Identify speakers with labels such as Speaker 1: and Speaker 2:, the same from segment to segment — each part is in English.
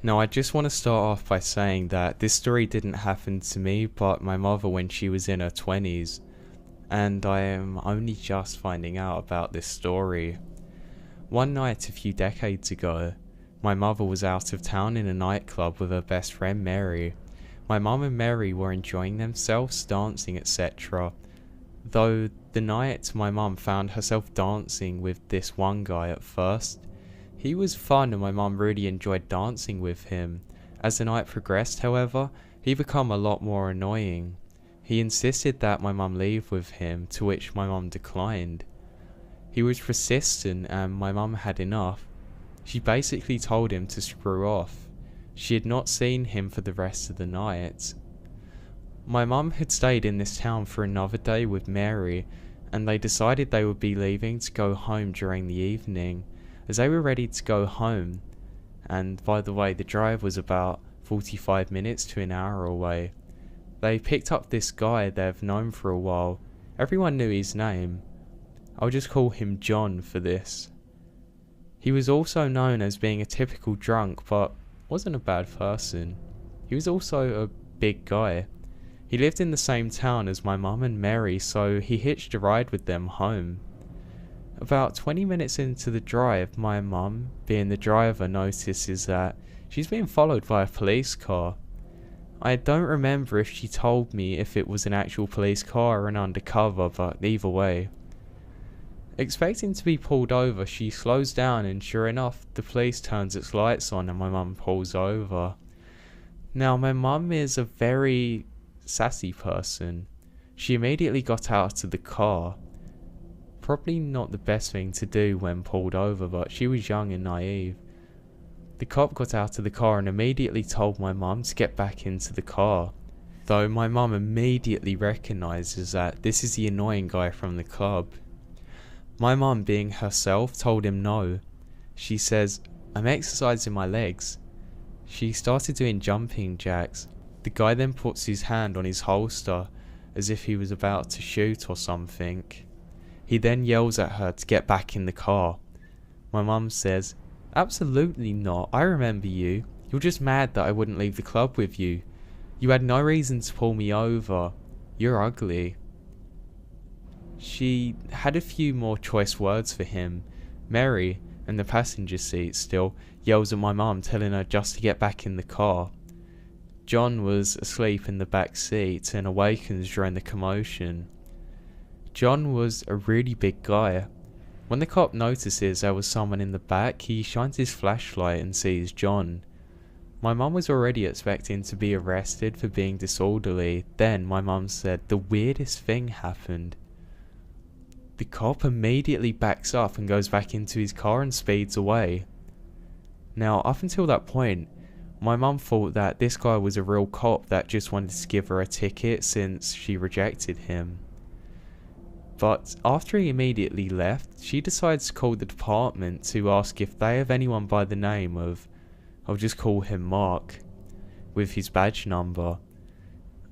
Speaker 1: Now, I just want to start off by saying that this story didn't happen to me, but my mother when she was in her 20s, and I am only just finding out about this story. One night a few decades ago, my mother was out of town in a nightclub with her best friend Mary. My mum and Mary were enjoying themselves, dancing, etc. Though the night my mum found herself dancing with this one guy at first. He was fun and my mum really enjoyed dancing with him. As the night progressed, however, he became a lot more annoying. He insisted that my mum leave with him, to which my mum declined. He was persistent and my mum had enough. She basically told him to screw off. She had not seen him for the rest of the night. My mum had stayed in this town for another day with Mary, and they decided they would be leaving to go home during the evening. As they were ready to go home, and by the way the drive was about 45 minutes to an hour away, they picked up this guy they've known for a while. Everyone knew his name. I'll just call him John for this. He was also known as being a typical drunk, but wasn't a bad person. He was also a big guy. He lived in the same town as my mum and Mary, so he hitched a ride with them home. About 20 minutes into the drive, my mum, being the driver, notices that she's being followed by a police car. I don't remember if she told me if it was an actual police car or an undercover, but either way. Expecting to be pulled over, she slows down and sure enough, the police turns its lights on and my mum pulls over. Now, my mum is a very sassy person. She immediately got out of the car. Probably not the best thing to do when pulled over, but she was young and naive. The cop got out of the car and immediately told my mum to get back into the car. Though my mum immediately recognises that this is the annoying guy from the club. My mum, being herself, told him no. She says, "I'm exercising my legs." She started doing jumping jacks. The guy then puts his hand on his holster as if he was about to shoot or something. He then yells at her to get back in the car. My mum says, "Absolutely not, I remember you. You're just mad that I wouldn't leave the club with you. You had no reason to pull me over. You're ugly." She had a few more choice words for him. Mary, in the passenger seat still, yells at my mum, telling her just to get back in the car. John was asleep in the back seat and awakens during the commotion. John was a really big guy. When the cop notices there was someone in the back, he shines his flashlight and sees John. My mum was already expecting to be arrested for being disorderly. Then my mum said the weirdest thing happened. The cop immediately backs up and goes back into his car and speeds away. Now, up until that point, my mum thought that this guy was a real cop that just wanted to give her a ticket since she rejected him. But after he immediately left, she decides to call the department to ask if they have anyone by the name of, I'll just call him Mark, with his badge number.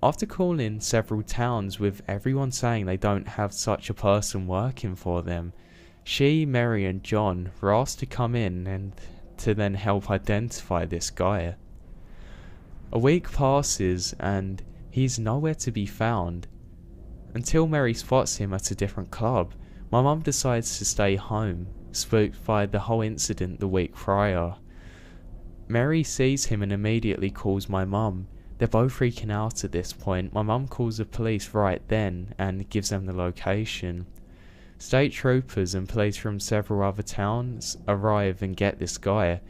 Speaker 1: After calling several towns with everyone saying they don't have such a person working for them, she, Mary and John were asked to come in and to then help identify this guy. A week passes and he's nowhere to be found. Until Mary spots him at a different club, my mum decides to stay home, spooked by the whole incident the week prior. Mary sees him and immediately calls my mum. They're both freaking out at this point. My mum calls the police right then and gives them the location. State troopers and police from several other towns arrive and get this guy.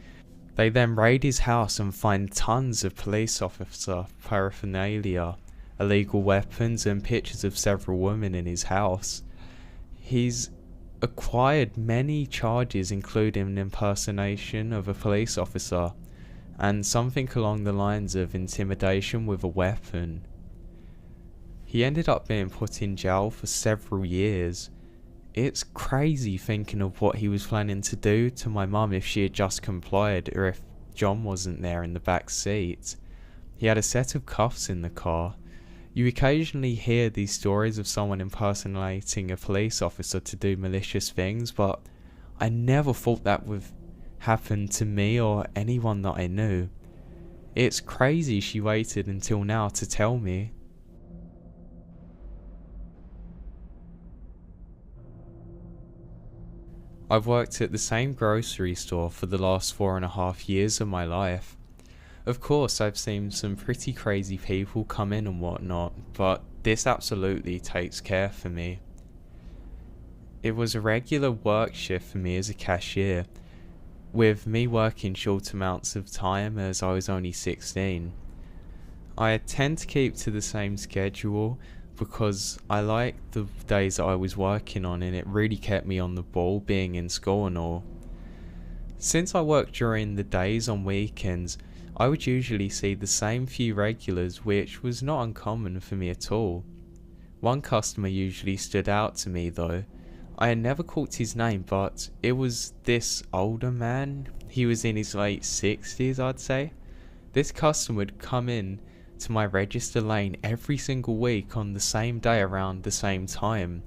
Speaker 1: They then raid his house and find tons of police officer paraphernalia, illegal weapons and pictures of several women in his house. He's acquired many charges including impersonation of a police officer and something along the lines of intimidation with a weapon. He ended up being put in jail for several years. It's crazy thinking of what he was planning to do to my mum if she had just complied or if John wasn't there in the back seat. He had a set of cuffs in the car. You occasionally hear these stories of someone impersonating a police officer to do malicious things, but I never thought that would happen to me or anyone that I knew. It's crazy she waited until now to tell me. I've worked at the same grocery store for the last 4.5 years of my life. Of course, I've seen some pretty crazy people come in and whatnot, but this absolutely takes care for me. It was a regular work shift for me as a cashier, with me working short amounts of time as I was only 16. I tend to keep to the same schedule because I liked the days that I was working on, and it really kept me on the ball being in school and all. Since I worked during the days on weekends, I would usually see the same few regulars, which was not uncommon for me at all. One customer usually stood out to me though. I had never caught his name, but it was this older man. He was in his late 60s, I'd say. This customer would come in to my register lane every single week on the same day around the same time.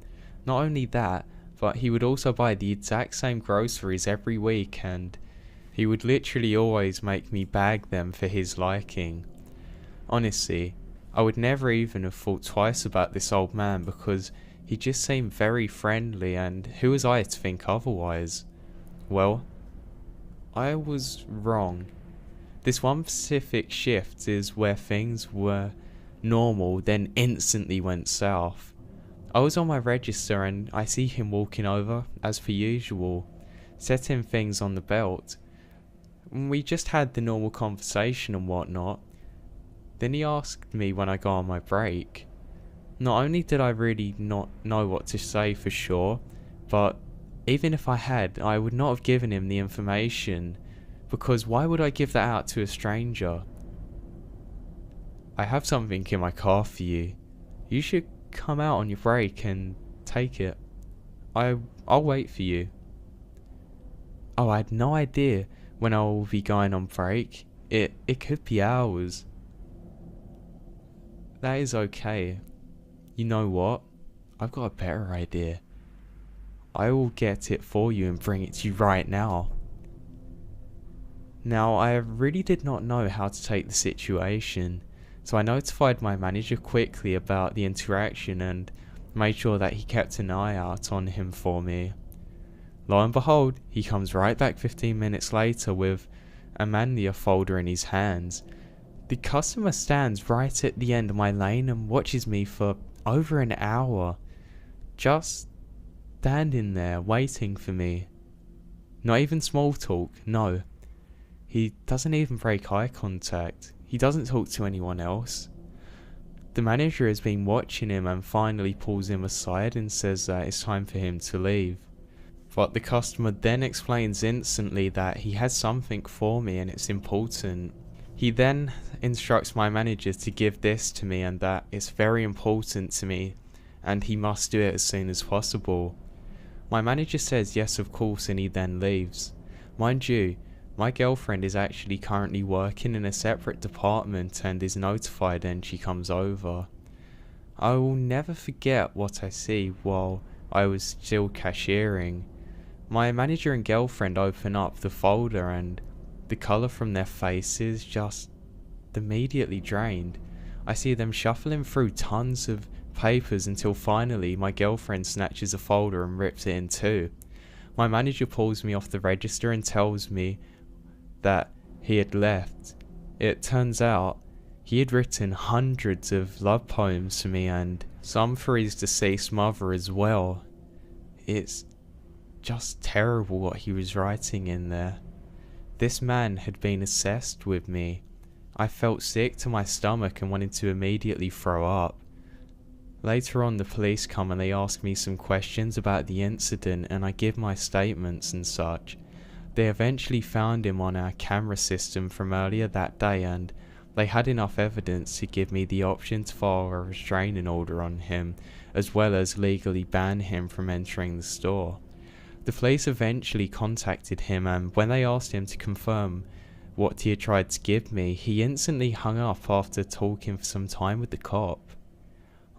Speaker 1: Not only that, but he would also buy the exact same groceries every week, and he would literally always make me bag them for his liking. Honestly, I would never even have thought twice about this old man because he just seemed very friendly, and who was I to think otherwise? Well, I was wrong. This one specific shift is where things were normal, then instantly went south. I was on my register and I see him walking over, as per usual, setting things on the belt. We just had the normal conversation and whatnot. Then he asked me when I got on my break. Not only did I really not know what to say for sure, but even if I had, I would not have given him the information, because why would I give that out to a stranger? I have something in my car for you. You should come out on your break and take it. I'll wait for you. Oh, I had no idea when I will be going on break. It could be hours. That is okay. You know what? I've got a better idea. I will get it for you and bring it to you right now. Now, I really did not know how to take the situation, so I notified my manager quickly about the interaction and made sure that he kept an eye out on him for me. Lo and behold, he comes right back 15 minutes later with a manila folder in his hands. The customer stands right at the end of my lane and watches me for over an hour, just standing there waiting for me. Not even small talk, no. He doesn't even break eye contact. He doesn't talk to anyone else. The manager has been watching him and finally pulls him aside and says that it's time for him to leave. But the customer then explains instantly that he has something for me and it's important. He then instructs my manager to give this to me and that it's very important to me and he must do it as soon as possible. My manager says yes, of course, and he then leaves. Mind you, my girlfriend is actually currently working in a separate department and is notified and she comes over. I will never forget what I see while I was still cashiering. My manager and girlfriend open up the folder and the colour from their faces just immediately drained. I see them shuffling through tons of papers until finally my girlfriend snatches a folder and rips it in two. My manager pulls me off the register and tells me that he had left. It turns out he had written hundreds of love poems to me and some for his deceased mother as well. It's just terrible what he was writing in there. This man had been obsessed with me. I felt sick to my stomach and wanted to immediately throw up. Later on, the police come and they ask me some questions about the incident and I give my statements and such. They eventually found him on our camera system from earlier that day and they had enough evidence to give me the option to file a restraining order on him, as well as legally ban him from entering the store. The police eventually contacted him and when they asked him to confirm what he had tried to give me, he instantly hung up after talking for some time with the cop.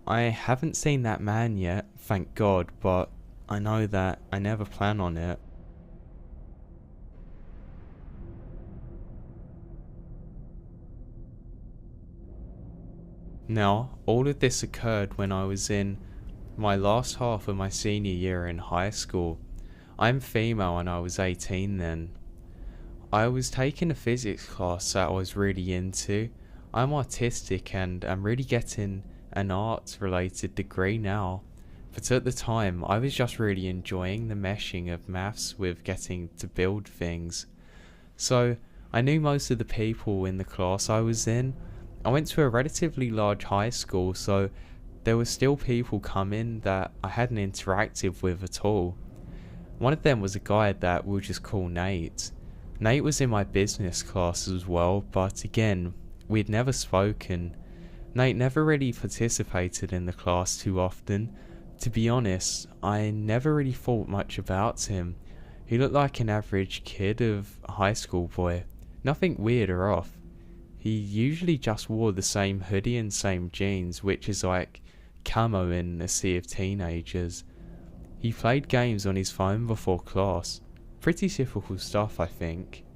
Speaker 1: I haven't seen that man yet, thank God, but I know that I never plan on it. Now, all of this occurred when I was in my last half of my senior year in high school. I'm female and I was 18 then. I was taking a physics class that I was really into. I'm artistic and I'm really getting an arts related degree now. But at the time, I was just really enjoying the meshing of maths with getting to build things. So, I knew most of the people in the class I was in. I went to a relatively large high school, so there were still people coming that I hadn't interacted with at all. One of them was a guy that we'll just call Nate. Nate was in my business class as well, but again, we'd never spoken. Nate never really participated in the class too often. To be honest, I never really thought much about him. He looked like an average kid of a high school boy. Nothing weird or off. He usually just wore the same hoodie and same jeans, which is like camo in a sea of teenagers. He played games on his phone before class. Pretty typical stuff, I think.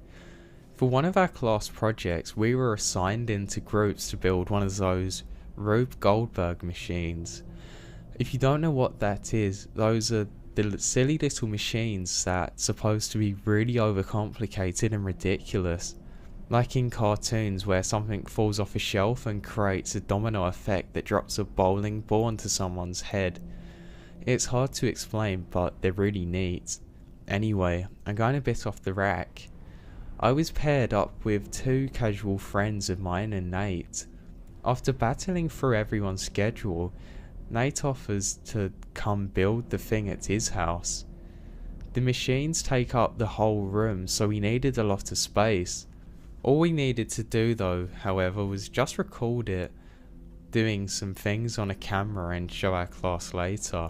Speaker 1: For one of our class projects, we were assigned into groups to build one of those Rube Goldberg machines. If you don't know what that is, those are the silly little machines that's supposed to be really overcomplicated and ridiculous. Like in cartoons where something falls off a shelf and creates a domino effect that drops a bowling ball onto someone's head. It's hard to explain, but they're really neat. Anyway, I'm going a bit off the rack. I was paired up with two casual friends of mine and Nate. After battling through everyone's schedule, Nate offers to come build the thing at his house. The machines take up the whole room, so we needed a lot of space. All we needed to do though, however, was just record it, doing some things on a camera and show our class later.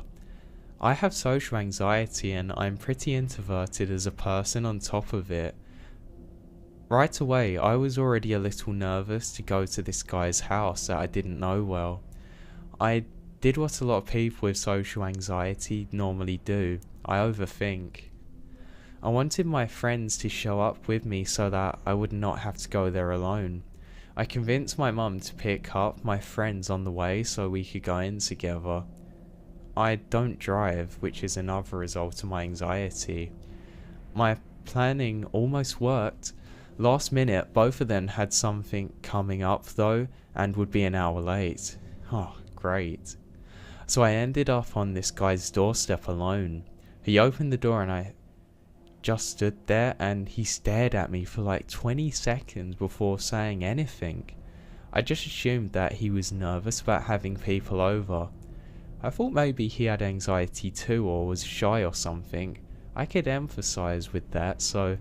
Speaker 1: I have social anxiety and I'm pretty introverted as a person on top of it. Right away, I was already a little nervous to go to this guy's house that I didn't know well. I did what a lot of people with social anxiety normally do. I overthink. I wanted my friends to show up with me so that I would not have to go there alone. I convinced my mum to pick up my friends on the way so we could go in together. I don't drive, which is another result of my anxiety. My planning almost worked. Last minute, both of them had something coming up though, and would be an hour late. Oh, great. So I ended up on this guy's doorstep alone. He opened the door and I just stood there and he stared at me for like 20 seconds before saying anything. I just assumed that he was nervous about having people over. I thought maybe he had anxiety too or was shy or something. I could emphasize with that, so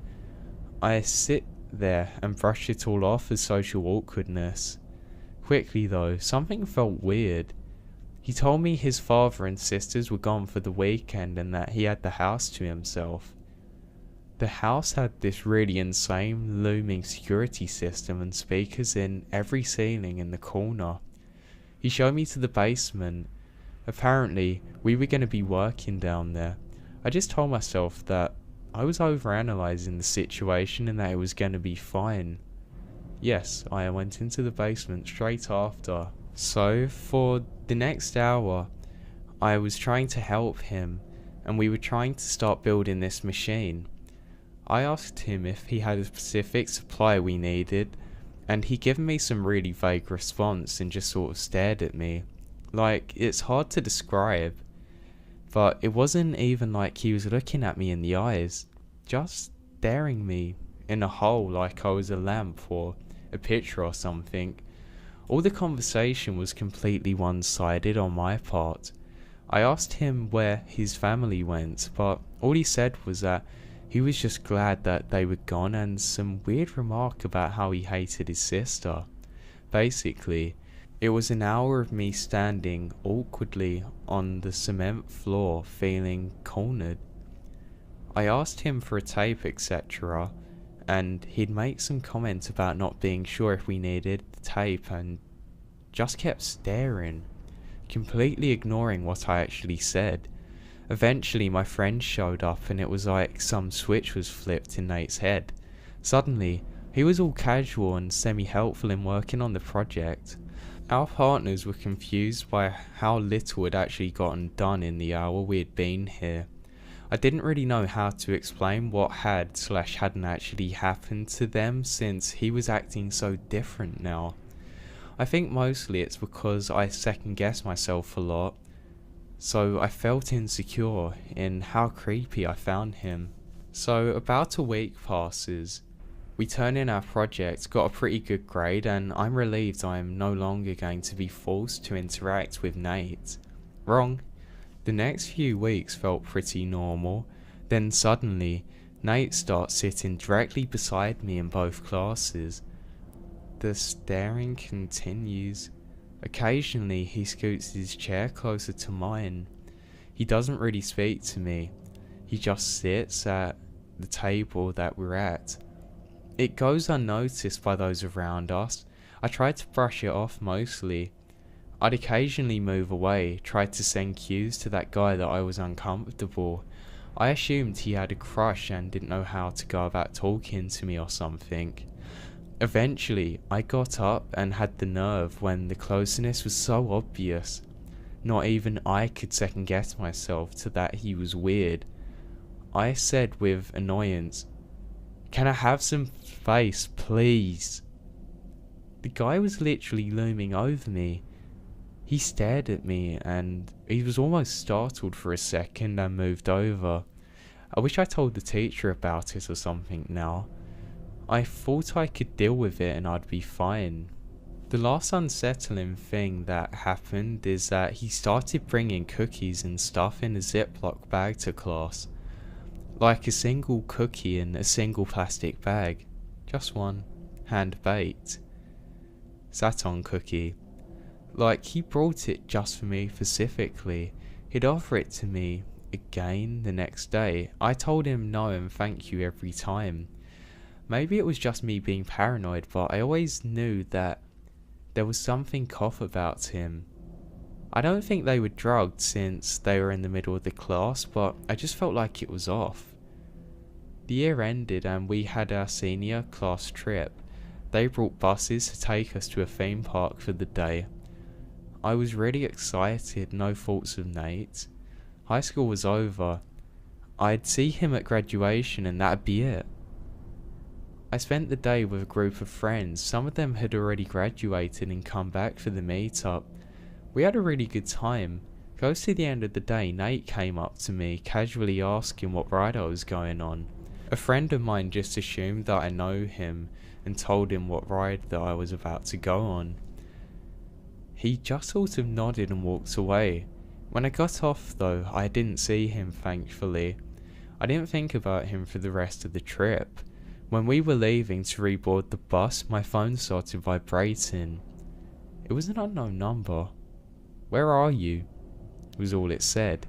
Speaker 1: I sit there and brush it all off as social awkwardness. Quickly though, something felt weird. He told me his father and sisters were gone for the weekend and that he had the house to himself. The house had this really insane looming security system and speakers in every ceiling in the corner. He showed me to the basement. Apparently, we were going to be working down there. I just told myself that I was overanalyzing the situation and that it was going to be fine. Yes, I went into the basement straight after. So, for the next hour, I was trying to help him, and we were trying to start building this machine. I asked him if he had a specific supply we needed, and he gave me some really vague response and just sort of stared at me. Like, it's hard to describe, but it wasn't even like he was looking at me in the eyes, just staring me in a hole like I was a lamp or a picture or something. All the conversation was completely one-sided on my part. I asked him where his family went, but all he said was that he was just glad that they were gone and some weird remark about how he hated his sister. Basically, it was an hour of me standing awkwardly on the cement floor feeling cornered. I asked him for a tape, etc., and he'd make some comment about not being sure if we needed the tape and just kept staring, completely ignoring what I actually said. Eventually my friend showed up and it was like some switch was flipped in Nate's head. Suddenly, he was all casual and semi-helpful in working on the project. Our partners were confused by how little had actually gotten done in the hour we had been here. I didn't really know how to explain what had/hadn't actually happened to them since he was acting so different now. I think mostly it's because I second guess myself a lot, so I felt insecure in how creepy I found him. So about a week passes. We turn in our project, got a pretty good grade, and I'm relieved I am no longer going to be forced to interact with Nate. Wrong. The next few weeks felt pretty normal, then suddenly, Nate starts sitting directly beside me in both classes. The staring continues. Occasionally he scoots his chair closer to mine. He doesn't really speak to me, he just sits at the table that we're at. It goes unnoticed by those around us. I tried to brush it off mostly. I'd occasionally move away, tried to send cues to that guy that I was uncomfortable. I assumed he had a crush and didn't know how to go about talking to me or something. Eventually, I got up and had the nerve when the closeness was so obvious. Not even I could second guess myself to that he was weird. I said with annoyance, "Can I have some space, please?" The guy was literally looming over me. He stared at me and he was almost startled for a second and moved over. I wish I told the teacher about it or something now. I thought I could deal with it and I'd be fine. The last unsettling thing that happened is that he started bringing cookies and stuff in a Ziploc bag to class. Like a single cookie in a single plastic bag. Just one. Hand-baked. Saton cookie. Like he brought it just for me specifically. He'd offer it to me again the next day. I told him no and thank you every time. Maybe it was just me being paranoid, but I always knew that there was something off about him. I don't think they were drugged since they were in the middle of the class, but I just felt like it was off. The year ended and we had our senior class trip. They brought buses to take us to a theme park for the day. I was really excited, no thoughts of Nate. High school was over. I'd see him at graduation and that'd be it. I spent the day with a group of friends. Some of them had already graduated and come back for the meetup. We had a really good time. Close to the end of the day, Nate came up to me, casually asking what ride I was going on. A friend of mine just assumed that I know him and told him what ride that I was about to go on. He just sort of nodded and walked away. When I got off though, I didn't see him, thankfully. I didn't think about him for the rest of the trip. When we were leaving to reboard the bus, my phone started vibrating. It was an unknown number. "Where are you?" was all it said.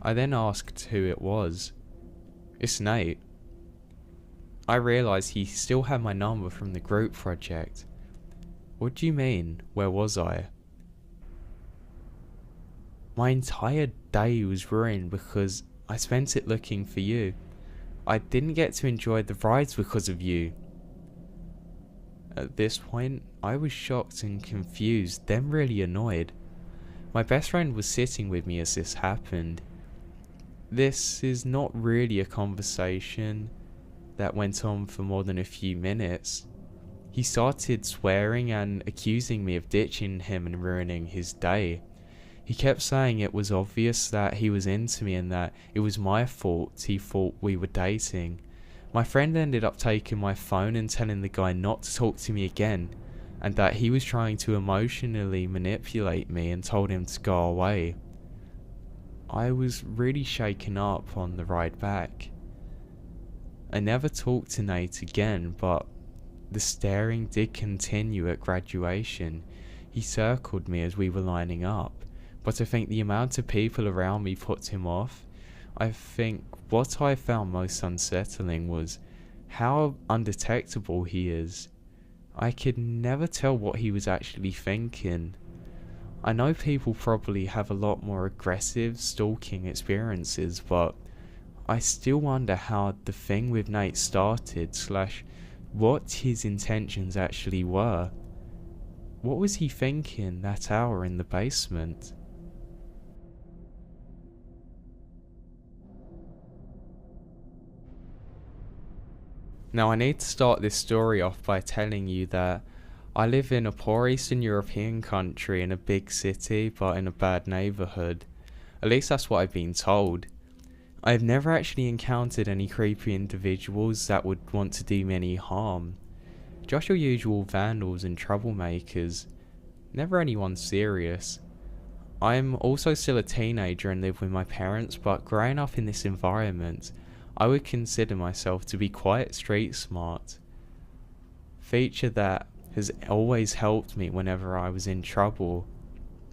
Speaker 1: I then asked who it was. "It's Nate." I realised he still had my number from the group project. "What do you mean? Where was I?" My entire day was ruined because I spent it looking for you. I didn't get to enjoy the rides because of you. At this point, I was shocked and confused, then really annoyed. My best friend was sitting with me as this happened. This is not really a conversation that went on for more than a few minutes. He started swearing and accusing me of ditching him and ruining his day. He kept saying it was obvious that he was into me and that it was my fault he thought we were dating. My friend ended up taking my phone and telling the guy not to talk to me again, and that he was trying to emotionally manipulate me and told him to go away. I was really shaken up on the ride back. I never talked to Nate again, but the staring did continue at graduation. He circled me as we were lining up, but I think the amount of people around me put him off. I think what I found most unsettling was how undetectable he is. I could never tell what he was actually thinking. I know people probably have a lot more aggressive stalking experiences, but I still wonder how the thing with Nate started / what his intentions actually were. What was he thinking that hour in the basement? Now, I need to start this story off by telling you that I live in a poor Eastern European country in a big city, but in a bad neighbourhood. At least that's what I've been told. I have never actually encountered any creepy individuals that would want to do me any harm. Just your usual vandals and troublemakers. Never anyone serious. I'm also still a teenager and live with my parents, but growing up in this environment, I would consider myself to be quite street smart. Feature that has always helped me whenever I was in trouble.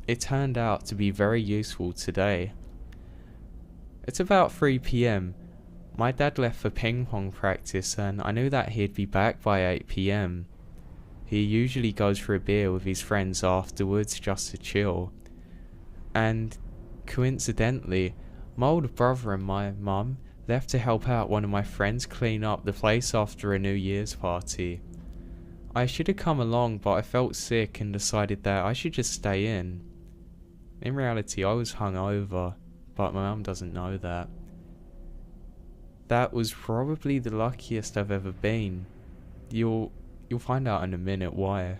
Speaker 1: It turned out to be very useful today. It's about 3 PM. My dad left for ping pong practice and I knew that he'd be back by 8 PM. He usually goes for a beer with his friends afterwards just to chill. And coincidentally, my older brother and my mum left to help out one of my friends clean up the place after a New Year's party. I should have come along, but I felt sick and decided that I should just stay in. In reality, I was hungover, but my mum doesn't know that. That was probably the luckiest I've ever been. You'll find out in a minute why.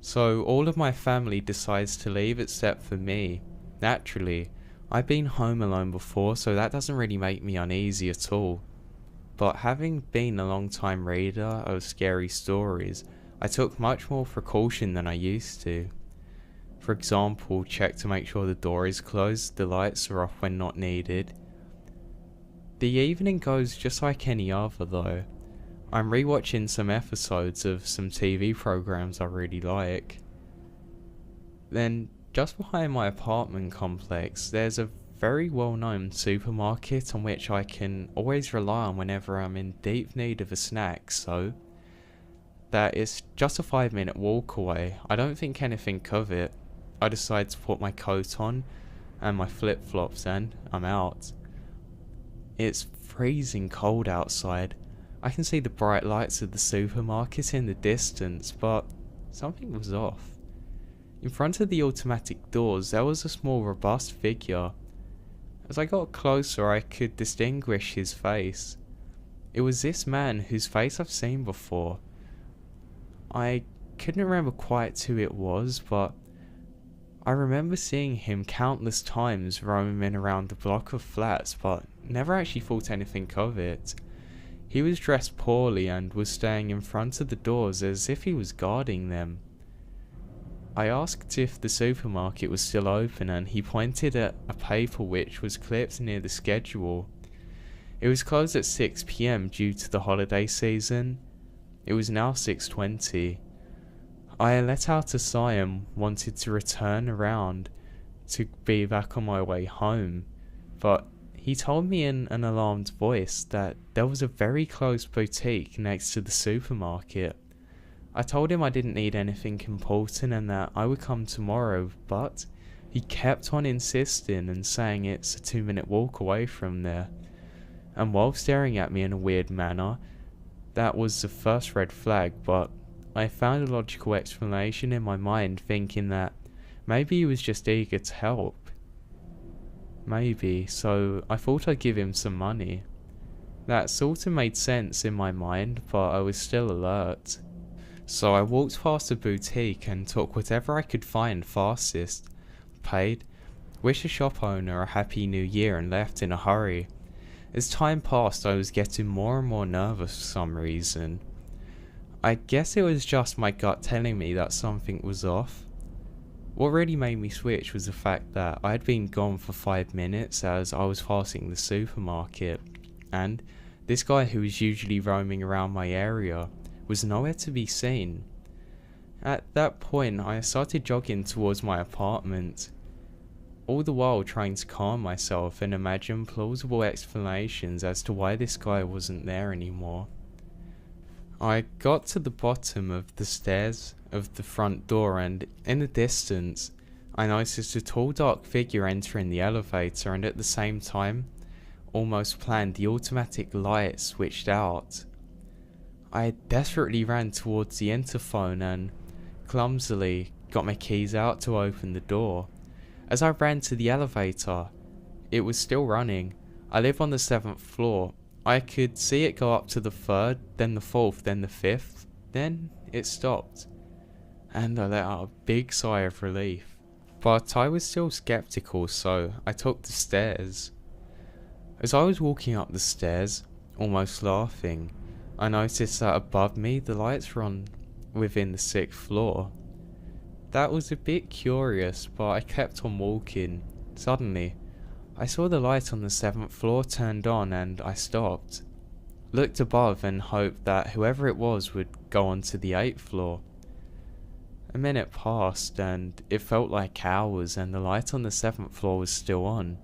Speaker 1: So all of my family decides to leave except for me. Naturally, I've been home alone before, so that doesn't really make me uneasy at all. But having been a long time reader of scary stories, I took much more precaution than I used to. For example, check to make sure the door is closed, the lights are off when not needed. The evening goes just like any other though. I'm rewatching some episodes of some TV programs I really like. Then, just behind my apartment complex, there's a very well-known supermarket on which I can always rely on whenever I'm in deep need of a snack, so that is just a 5-minute walk away. I don't think anything of it. I decide to put my coat on and my flip-flops and I'm out. It's freezing cold outside. I can see the bright lights of the supermarket in the distance, but something was off. In front of the automatic doors there was a small robust figure. As I got closer I could distinguish his face. It was this man whose face I've seen before. I couldn't remember quite who it was, but I remember seeing him countless times roaming around the block of flats, but never actually thought anything of it. He was dressed poorly and was staying in front of the doors as if he was guarding them. I asked if the supermarket was still open and he pointed at a paper which was clipped near the schedule. It was closed at 6 PM due to the holiday season. It was now 6:20. I let out a sigh and wanted to return around to be back on my way home, but he told me in an alarmed voice that there was a very close boutique next to the supermarket. I told him I didn't need anything important and that I would come tomorrow, but he kept on insisting and saying it's a 2-minute walk away from there. And while staring at me in a weird manner, that was the first red flag, but I found a logical explanation in my mind, thinking that maybe he was just eager to help. Maybe, so I thought I'd give him some money. That sort of made sense in my mind, but I was still alert. So I walked past the boutique and took whatever I could find fastest, paid, wished the shop owner a happy new year and left in a hurry. As time passed I was getting more and more nervous for some reason. I guess it was just my gut telling me that something was off. What really made me switch was the fact that I had been gone for 5 minutes as I was passing the supermarket, and this guy who was usually roaming around my area was nowhere to be seen. At that point I started jogging towards my apartment, all the while trying to calm myself and imagine plausible explanations as to why this guy wasn't there anymore. I got to the bottom of the stairs of the front door and in the distance I noticed a tall dark figure entering the elevator, and at the same time, almost planned, the automatic light switched out. I desperately ran towards the interphone and clumsily got my keys out to open the door. As I ran to the elevator, it was still running. I live on the 7th floor. I could see it go up to the 3rd, then the 4th, then the 5th. Then it stopped. And I let out a big sigh of relief. But I was still skeptical, so I took the stairs. As I was walking up the stairs, almost laughing, I noticed that above me the lights were on within the 6th floor. That was a bit curious, but I kept on walking. Suddenly, I saw the light on the 7th floor turned on and I stopped. Looked above and hoped that whoever it was would go on to the 8th floor. A minute passed and it felt like hours and the light on the 7th floor was still on.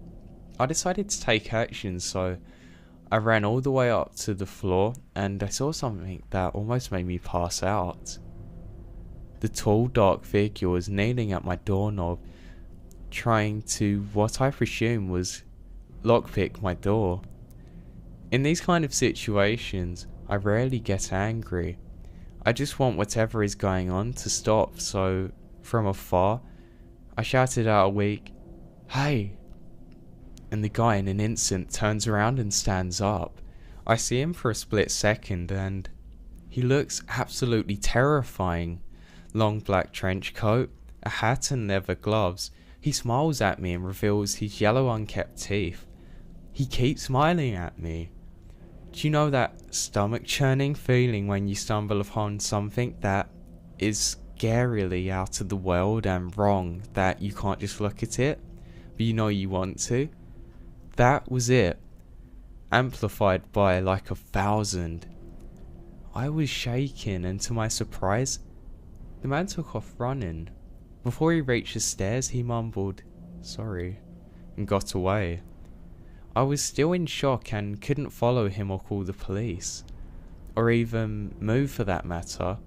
Speaker 1: I decided to take action, so I ran all the way up to the floor and I saw something that almost made me pass out. The tall dark figure was kneeling at my doorknob, trying to, what I presume was, lockpick my door. In these kind of situations, I rarely get angry. I just want whatever is going on to stop, so from afar, I shouted out a weak, "Hey!" And the guy in an instant turns around and stands up. I see him for a split second and he looks absolutely terrifying. Long black trench coat, a hat and leather gloves. He smiles at me and reveals his yellow unkept teeth. He keeps smiling at me. Do you know that stomach churning feeling when you stumble upon something that is scarily out of the world and wrong, that you can't just look at it, but you know you want to? That was it, amplified by like 1,000. I was shaking and to my surprise, the man took off running. Before he reached the stairs, he mumbled, "Sorry," and got away. I was still in shock and couldn't follow him or call the police, or even move for that matter.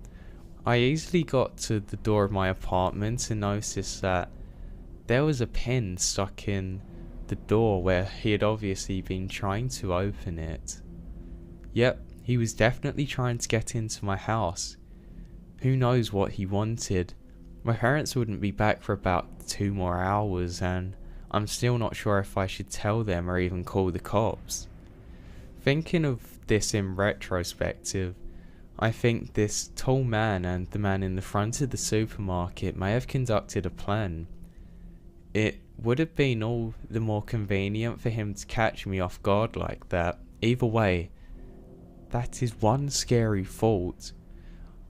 Speaker 1: I easily got to the door of my apartment and noticed that there was a pin stuck in the door where he had obviously been trying to open it. Yep, he was definitely trying to get into my house. Who knows what he wanted? My parents wouldn't be back for about 2 more hours and I'm still not sure if I should tell them or even call the cops. Thinking of this in retrospective, I think this tall man and the man in the front of the supermarket may have conducted a plan. It would have been all the more convenient for him to catch me off guard like that. Either way, that is one scary thought.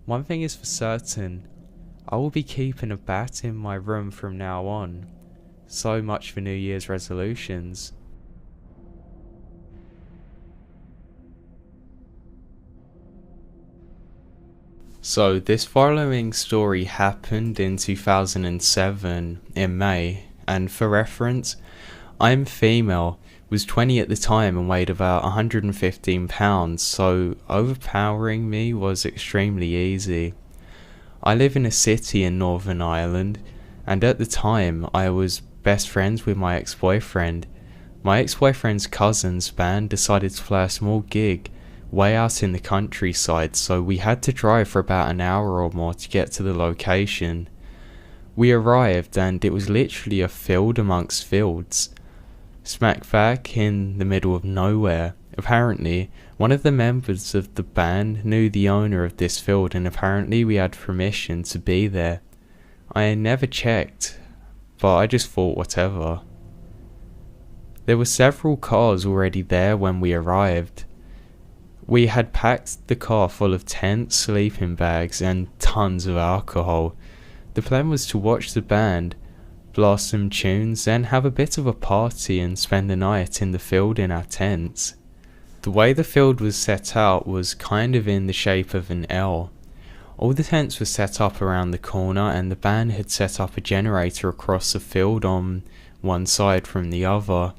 Speaker 1: One thing is for certain, I will be keeping a bat in my room from now on. So much for New Year's resolutions. So this following story happened in 2007 in May, and for reference, I'm female, was 20 at the time and weighed about 115 pounds, so overpowering me was extremely easy. I live in a city in Northern Ireland, and at the time I was best friends with my ex-boyfriend. My ex-boyfriend's cousin's band decided to play a small gig way out in the countryside, so we had to drive for about an hour or more to get to the location. We arrived and it was literally a field amongst fields, smack back in the middle of nowhere. Apparently, one of the members of the band knew the owner of this field and apparently we had permission to be there. I never checked, but I just thought whatever. There were several cars already there when we arrived. We had packed the car full of tents, sleeping bags and tons of alcohol. The plan was to watch the band, blast some tunes, then have a bit of a party and spend the night in the field in our tents. The way the field was set out was kind of in the shape of an L. All the tents were set up around the corner and the band had set up a generator across the field on one side from the other.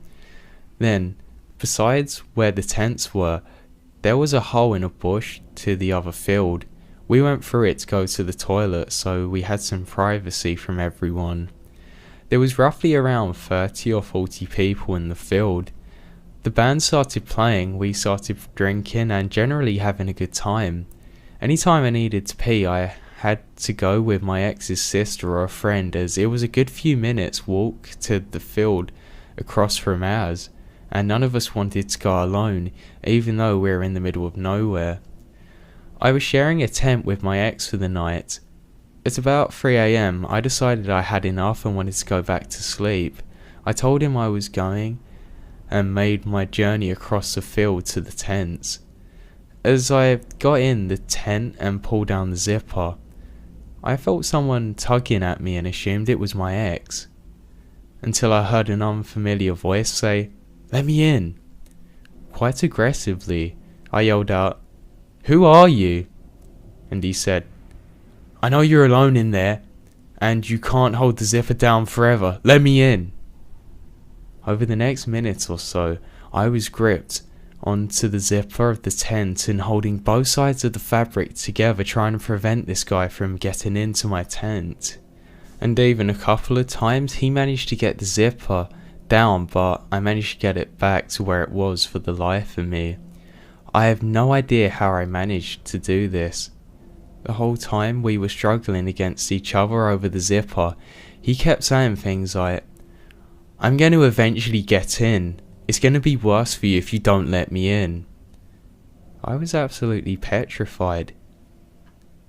Speaker 1: Then, besides where the tents were, there was a hole in a bush to the other field. We went through it to go to the toilet, so we had some privacy from everyone. There was roughly around 30 or 40 people in the field. The band started playing, we started drinking and generally having a good time. Anytime I needed to pee, I had to go with my ex's sister or a friend, as it was a good few minutes walk to the field across from ours, and none of us wanted to go alone, even though we were in the middle of nowhere. I was sharing a tent with my ex for the night. At about 3 AM, I decided I had enough and wanted to go back to sleep. I told him I was going and made my journey across the field to the tents. As I got in the tent and pulled down the zipper, I felt someone tugging at me and assumed it was my ex, until I heard an unfamiliar voice say, "Let me in." Quite aggressively, I yelled out, "Who are you?" And he said, "I know you're alone in there, and you can't hold the zipper down forever. Let me in." Over the next minute or so, I was gripped onto the zipper of the tent and holding both sides of the fabric together, trying to prevent this guy from getting into my tent. And even a couple of times he managed to get the zipper down, but I managed to get it back to where it was for the life of me. I have no idea how I managed to do this. The whole time we were struggling against each other over the zipper, he kept saying things like, "I'm going to eventually get in. It's going to be worse for you if you don't let me in." I was absolutely petrified.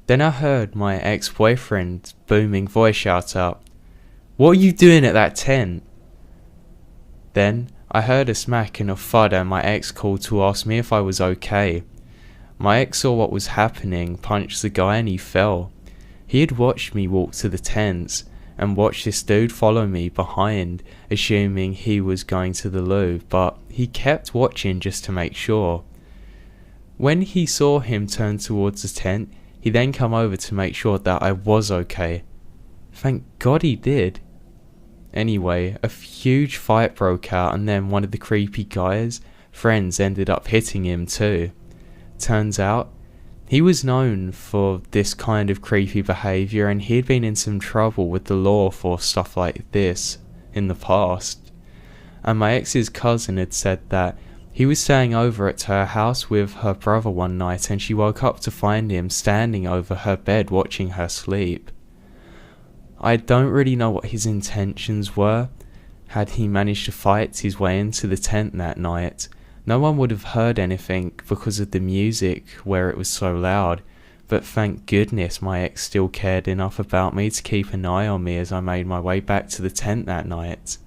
Speaker 1: Then I heard my ex-boyfriend's booming voice shout out, "What are you doing at that tent?" Then I heard a smack and a thud, and my ex called to ask me if I was okay. My ex saw what was happening, punched the guy, and he fell. He had watched me walk to the tents and watched this dude follow me behind, assuming he was going to the loo, but he kept watching just to make sure. When he saw him turn towards the tent, he then come over to make sure that I was okay. Thank God he did. Anyway, a huge fight broke out, and then one of the creepy guy's friends ended up hitting him too. Turns out, he was known for this kind of creepy behaviour, and he'd been in some trouble with the law for stuff like this in the past. And my ex's cousin had said that he was staying over at her house with her brother one night, and she woke up to find him standing over her bed watching her sleep. I don't really know what his intentions were. Had he managed to fight his way into the tent that night, no one would have heard anything because of the music where it was so loud, but thank goodness my ex still cared enough about me to keep an eye on me as I made my way back to the tent that night.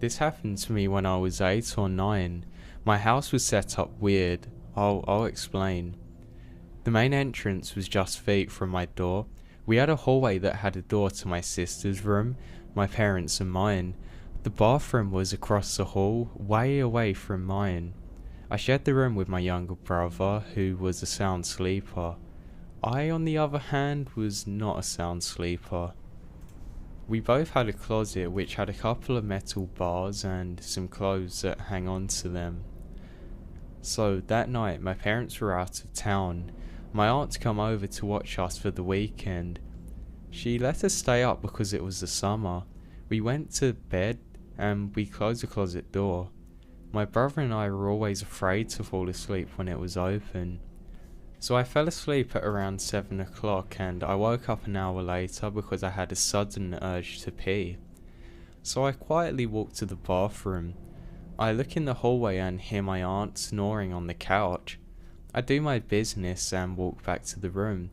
Speaker 1: This happened to me when I was 8 or 9. My house was set up weird. I'll explain. The main entrance was just feet from my door. We had a hallway that had a door to my sister's room, my parents' and mine. The bathroom was across the hall, way away from mine. I shared the room with my younger brother, who was a sound sleeper. I, on the other hand, was not a sound sleeper. We both had a closet which had a couple of metal bars and some clothes that hang on to them. So that night my parents were out of town. My aunt come over to watch us for the weekend. She let us stay up because it was the summer. We went to bed and we closed the closet door. My brother and I were always afraid to fall asleep when it was open. So I fell asleep at around 7 o'clock, and I woke up an hour later because I had a sudden urge to pee. So I quietly walked to the bathroom. I look in the hallway and hear my aunt snoring on the couch. I do my business and walk back to the room.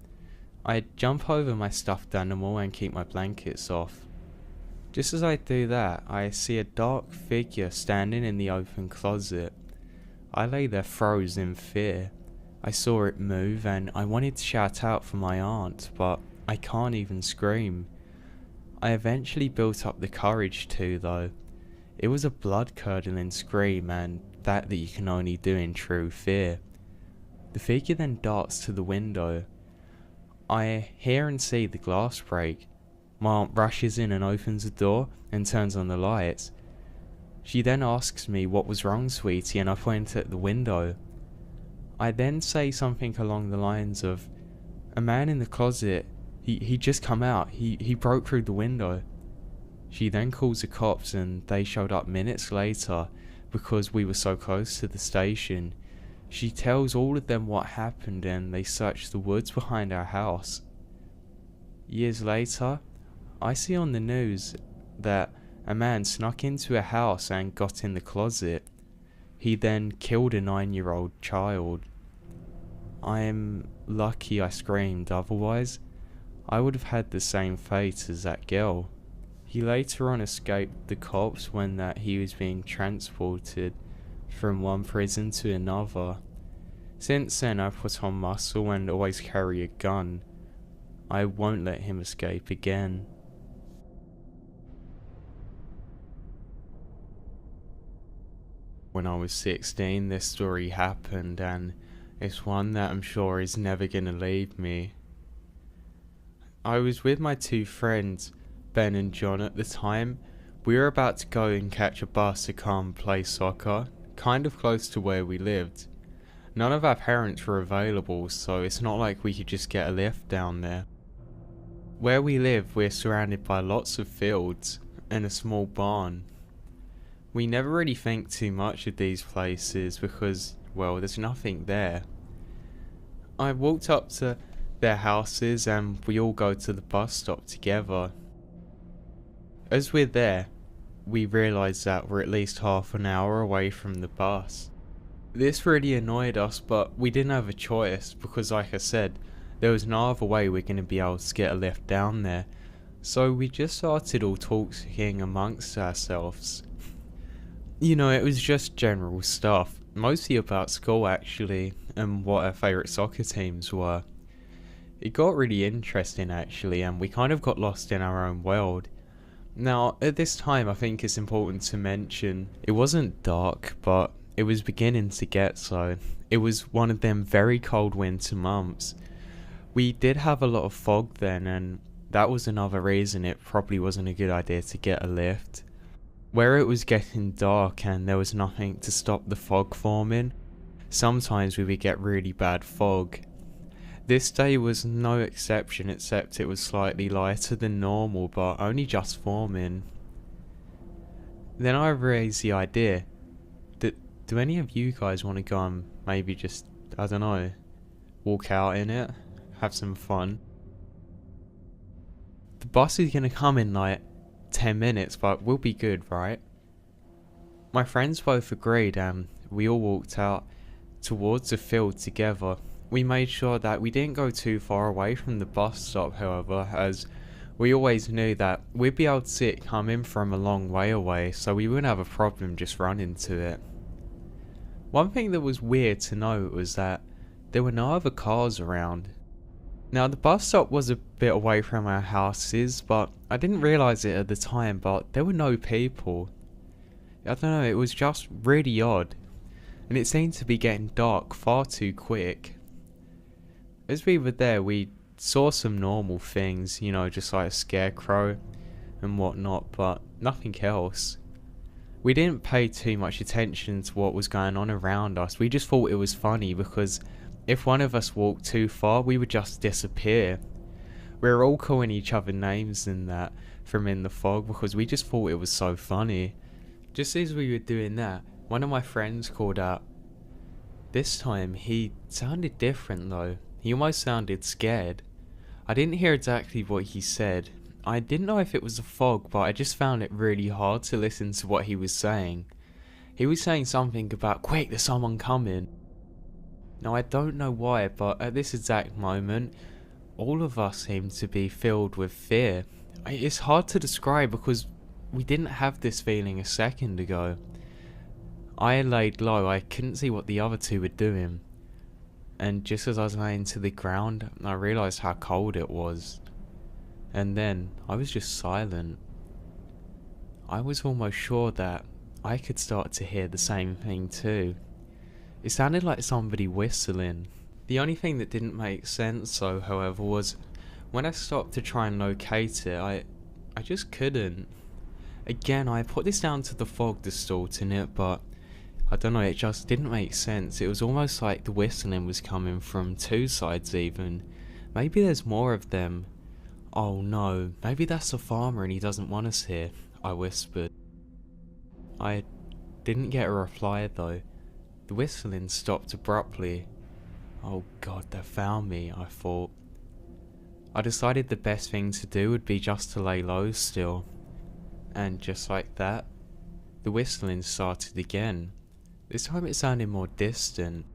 Speaker 1: I jump over my stuffed animal and keep my blankets off. Just as I do that, I see a dark figure standing in the open closet. I lay there froze in fear. I saw it move and I wanted to shout out for my aunt, but I can't even scream. I eventually built up the courage to, though. It was a blood-curdling scream, and that you can only do in true fear. The figure then darts to the window. I hear and see the glass break. My aunt rushes in and opens the door and turns on the lights. She then asks me what was wrong, sweetie, and I point at the window. I then say something along the lines of, "A man in the closet, he just come out, he broke through the window." She then calls the cops, and they showed up minutes later because we were so close to the station. She tells all of them what happened and they search the woods behind our house. Years later, I see on the news that a man snuck into a house and got in the closet. He then killed a 9-year-old child. I am lucky I screamed, otherwise I would have had the same fate as that girl. He later on escaped the cops when that he was being transported from one prison to another. Since then I put on muscle and always carry a gun. I won't let him escape again. When I was 16, this story happened, and it's one that I'm sure is never gonna leave me. I was with my 2 friends, Ben and John, at the time. We were about to go and catch a bus to come play soccer, kind of close to where we lived. None of our parents were available, so it's not like we could just get a lift down there. Where we live, we're surrounded by lots of fields and a small barn. We never really think too much of these places because, well, there's nothing there. I walked up to their houses and we all go to the bus stop together. As we're there, we realise that we're at least half an hour away from the bus. This really annoyed us, but we didn't have a choice because, like I said, there was no other way we're going to be able to get a lift down there. So we just started all talking amongst ourselves. You know, it was just general stuff, mostly about school actually, and what our favourite soccer teams were. It got really interesting actually, and we kind of got lost in our own world. Now, at this time I think it's important to mention, it wasn't dark, but it was beginning to get so. It was one of them very cold winter months. We did have a lot of fog then, and that was another reason it probably wasn't a good idea to get a lift. Where it was getting dark and there was nothing to stop the fog forming, sometimes we would get really bad fog. This day was no exception, except it was slightly lighter than normal, but only just forming. Then I raised the idea that, do any of you guys want to go and maybe just, I don't know, walk out in it, have some fun? The bus is gonna come in like 10 minutes, but we'll be good, right? My friends both agreed and we all walked out towards the field together. We made sure that we didn't go too far away from the bus stop, however, as we always knew that we'd be able to see it coming from a long way away, so we wouldn't have a problem just running to it. One thing that was weird to note was that there were no other cars around. Now, the bus stop was a bit away from our houses, but I didn't realise it at the time, but there were no people. I don't know, it was just really odd, and it seemed to be getting dark far too quick. As we were there, we saw some normal things, you know, just like a scarecrow and whatnot, but nothing else. We didn't pay too much attention to what was going on around us. We just thought it was funny because if one of us walked too far, we would just disappear. We were all calling each other names and that from in the fog because we just thought it was so funny. Just as we were doing that, one of my friends called out. This time he sounded different though. He almost sounded scared. I didn't hear exactly what he said. I didn't know if it was the fog, but I just found it really hard to listen to what he was saying. He was saying something about, "Quick, there's someone coming." Now, I don't know why, but at this exact moment, all of us seemed to be filled with fear. It's hard to describe because we didn't have this feeling a second ago. I laid low, I couldn't see what the other two were doing. And just as I was laying to the ground, I realised how cold it was. And then, I was just silent. I was almost sure that I could start to hear the same thing too. It sounded like somebody whistling. The only thing that didn't make sense though, however, was when I stopped to try and locate it, I just couldn't. Again, I put this down to the fog distorting it, but I don't know, it just didn't make sense. It was almost like the whistling was coming from two sides even. Maybe there's more of them. "Oh no, maybe that's the farmer and he doesn't want us here," I whispered. I didn't get a reply though. The The whistling stopped abruptly. Oh god, they found me, I thought. I decided the best thing to do would be just to lay low still. And just like that, the whistling started again. This time it sounded more distant.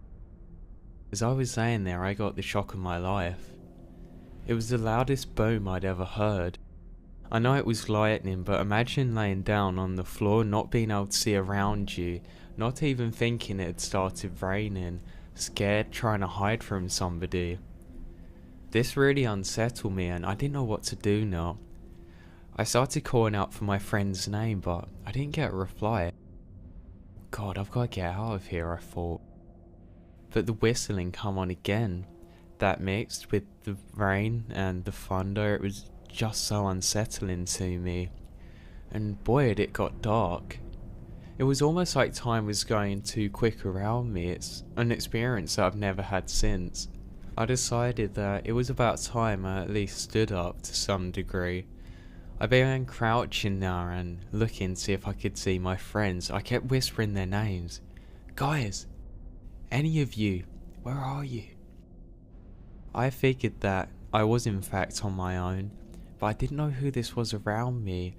Speaker 1: As I was laying there, I got the shock of my life. It was the loudest boom I'd ever heard. I know it was lightning, but imagine laying down on the floor, not being able to see around you, not even thinking it had started raining, scared, trying to hide from somebody. This really unsettled me and I didn't know what to do now. I started calling out for my friend's name, but I didn't get a reply. God, I've got to get out of here, I thought. But the whistling come on again. That mixed with the rain and the thunder, it was just so unsettling to me. And boy, had it got dark. It was almost like time was going too quick around me. It's an experience that I've never had since. I decided that it was about time I at least stood up to some degree. I began crouching now and looking to see if I could see my friends. I kept whispering their names. Guys, any of you, where are you? I figured that I was in fact on my own, but I didn't know who this was around me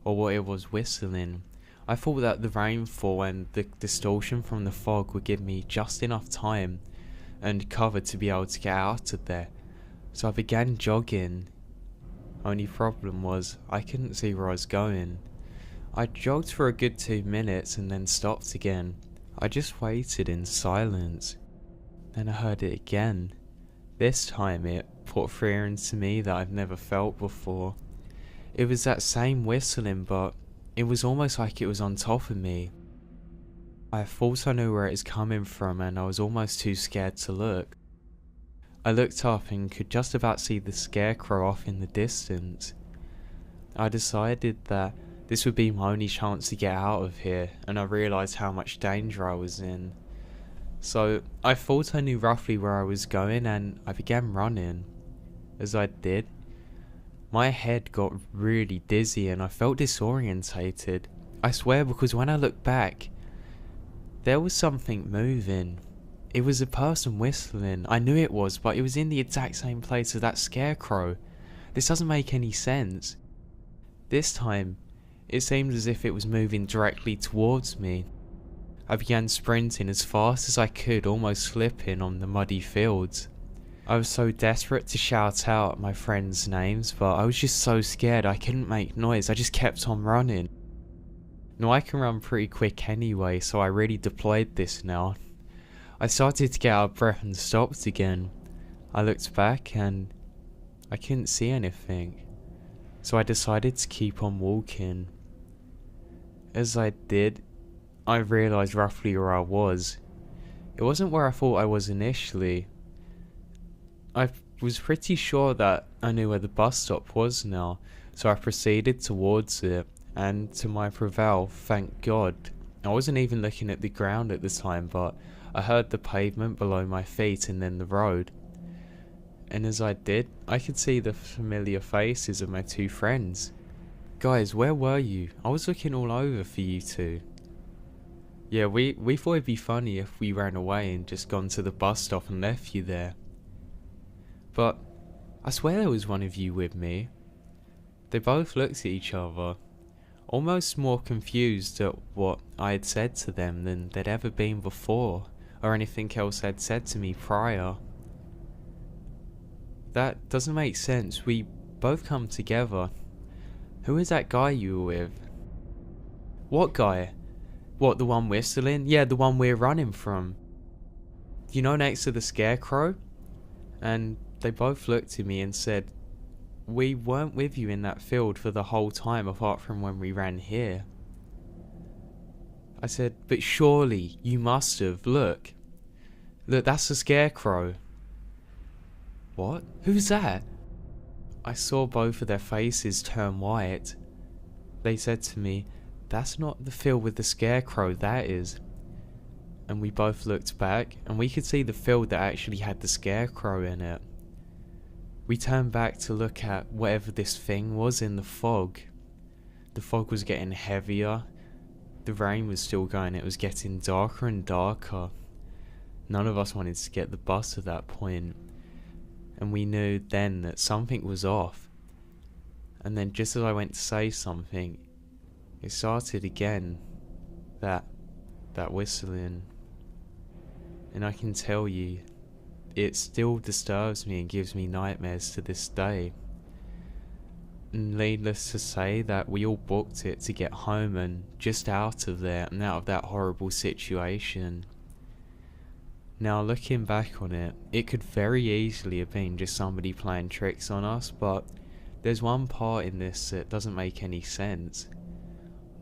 Speaker 1: or what it was whistling. I thought that the rainfall and the distortion from the fog would give me just enough time and cover to be able to get out of there. So I began jogging. Only problem was I couldn't see where I was going. I jogged for a good 2 minutes and then stopped again. I just waited in silence. Then I heard it again. This time it put fear into me that I've never felt before. It was that same whistling, but it was almost like it was on top of me. I thought I knew where it was coming from and I was almost too scared to look. I looked up and could just about see the scarecrow off in the distance. I decided that this would be my only chance to get out of here, and I realised how much danger I was in. So I thought I knew roughly where I was going and I began running. As I did, my head got really dizzy and I felt disorientated. I swear, because when I looked back, there was something moving. It was a person whistling. I knew it was, but it was in the exact same place as that scarecrow. This doesn't make any sense. This time, it seemed as if it was moving directly towards me. I began sprinting as fast as I could, almost slipping on the muddy fields. I was so desperate to shout out my friends' names, but I was just so scared I couldn't make noise. I just kept on running. Now I can run pretty quick anyway, so I really deployed this now. I started to get out of breath and stopped again. I looked back and I couldn't see anything, so I decided to keep on walking. As I did, I realised roughly where I was. It wasn't where I thought I was initially. I was pretty sure that I knew where the bus stop was now, so I proceeded towards it, and to my prevail, thank God, I wasn't even looking at the ground at the time, but I heard the pavement below my feet and then the road. And as I did, I could see the familiar faces of my two friends. Guys, where were you? I was looking all over for you two. Yeah, we thought it'd be funny if we ran away and just gone to the bus stop and left you there. But I swear there was one of you with me. They both looked at each other, almost more confused at what I had said to them than they'd ever been before, or anything else they'd said to me prior. That doesn't make sense. We both come together. Who is that guy you were with? What guy? What, the one whistling? Yeah, the one we're running from. You know, next to the scarecrow? And they both looked at me and said, we weren't with you in that field for the whole time apart from when we ran here. I said, but surely you must have. Look, that's the scarecrow. What? Who's that? I saw both of their faces turn white. They said to me, that's not the field with the scarecrow, that is. And we both looked back and we could see the field that actually had the scarecrow in it. We turned back to look at whatever this thing was in the fog. The fog was getting heavier. The rain was still going, it was getting darker and darker. None of us wanted to get the bus at that point, and we knew then that something was off. And then just as I went to say something, it started again, that whistling. And I can tell you, it still disturbs me and gives me nightmares to this day. And needless to say that we all booked it to get home and just out of there and out of that horrible situation. Now looking back on it, it could very easily have been just somebody playing tricks on us, but there's one part in this that doesn't make any sense.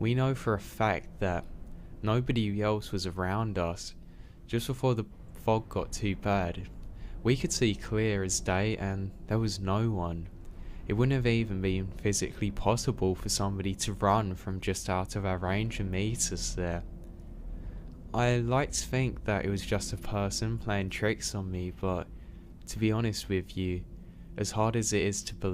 Speaker 1: We know for a fact that nobody else was around us just before the fog got too bad. We could see clear as day and there was no one. It wouldn't have even been physically possible for somebody to run from just out of our range and meet us there. I like to think that it was just a person playing tricks on me, but to be honest with you, as hard as it is to believe,